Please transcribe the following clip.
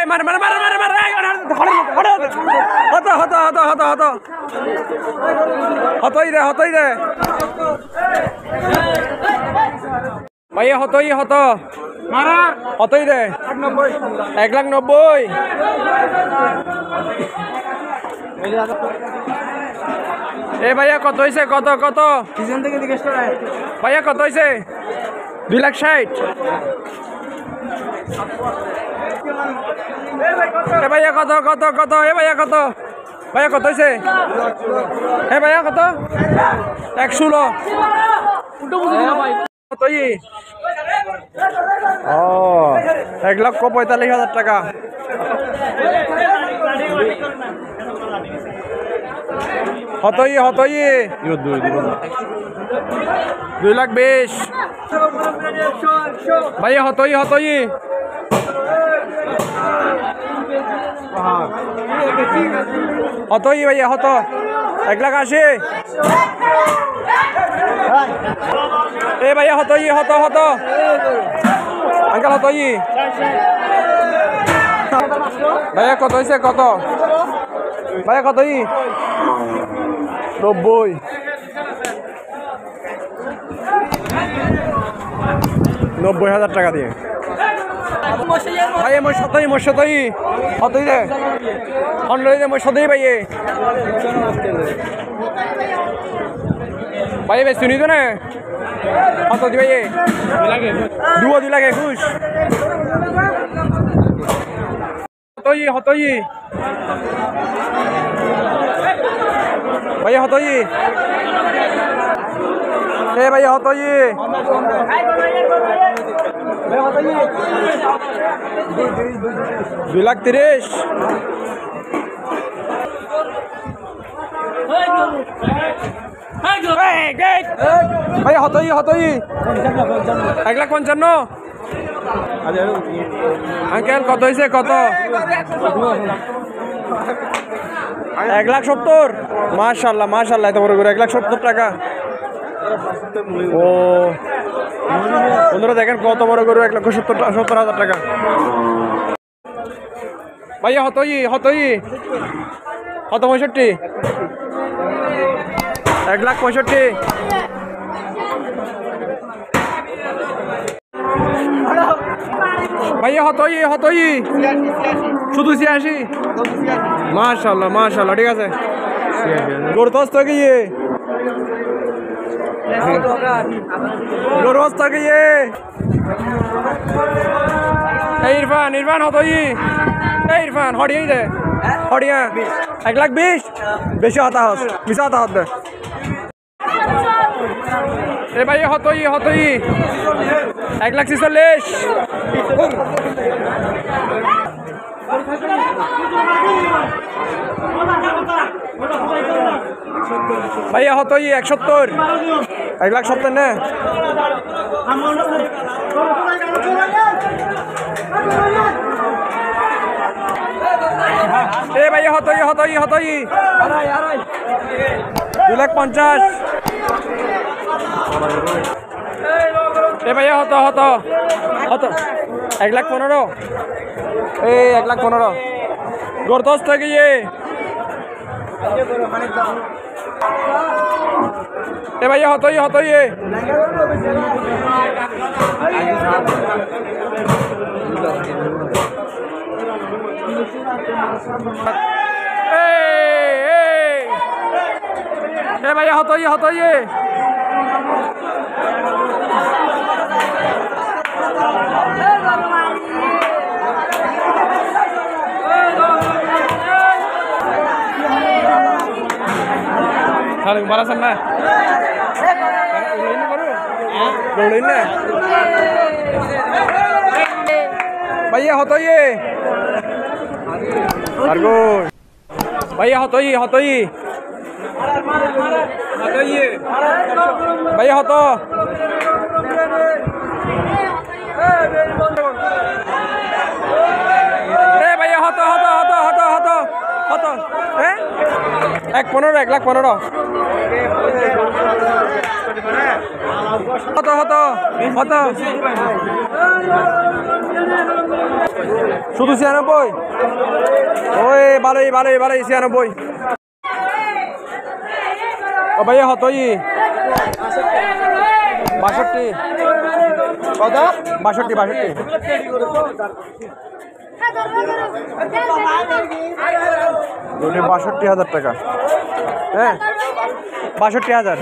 মার মার মার মার মার হতো হতো হতো হতো হতো হতই দে ভাইয়া হতই হতো হতই দে 1,90,000 এ ভাইয়া কত হয়েছে কত কত ভাইয়া কত হয়েছে 2,60,000 এ ভাইয়া কত কত কত এ ভাইয়া কত ভাইয়া কত হয়েছে এ ভাইয়া কত 116 কতই ও 1,45,000 টাকা হতই 2,20,000 ভাইয়া হতই ভাইয়া হত 1,80,000 এ ভাইয়া হতই হত আঙ্কেল হতই ভাইয়া কত হয়েছে কত ভাইয়া কতই 90 90,000 টাকা দিয়ে ভাইয়া মোর সতই হতই রে অনলাইনে মোর সতই ভাইয়ে ভাইয়া বেশ শুনি তো না হত দি ভাইয়ে 2,21,000 হতই ভাইয়া হতই এ ভাইয়া হতই 2,30,000 ভাইয়া হতই 1,55,000 আঙ্কেল কত হয়েছে কত 1,70,000 মাশাআল্লাহ এত বড় করে 1,70,000 টাকা ও বন্ধুরা দেখেন কত বড় গরু 1,70,000 টাকা ভাইয়া হতই 65,000 1,65,000 ভাইয়া হতই শুধু 86 মাশাআল্লাহ ঠিক আছে গরু তো আসতে গিয়ে গরু আসতে গিয়ে ইরফান হতই ইরফান হড়িয়ে দে হড়িয়া 1,20,000 বেশি হতাহত মিশা হতাহত দে এ ভাইয়া হতই 1,46,000 ভাইয়া হতই 1,70 1,70,000 না এ ভাইয়া হতই 2,50,000 এ ভাইয়া হত 1,15,000 এই 1,15,000 গরদস থেকে এ ভাইয়া হতই এ ভাইয়া হতই Saling balasan na. Rolin na. Bhaiya hotoy. Argo. Bhaiya hotoy. Bhaiya hoto. Bhaiya hoto. 1,15,000 1,15,000 কত শুধু 96? ওই ভালোই ভালোই ভালোই 96। ও ভাইয়া হতই 62। কত? 62 62। দুটি 62,000 টাকা। হ্যাঁ 62,000।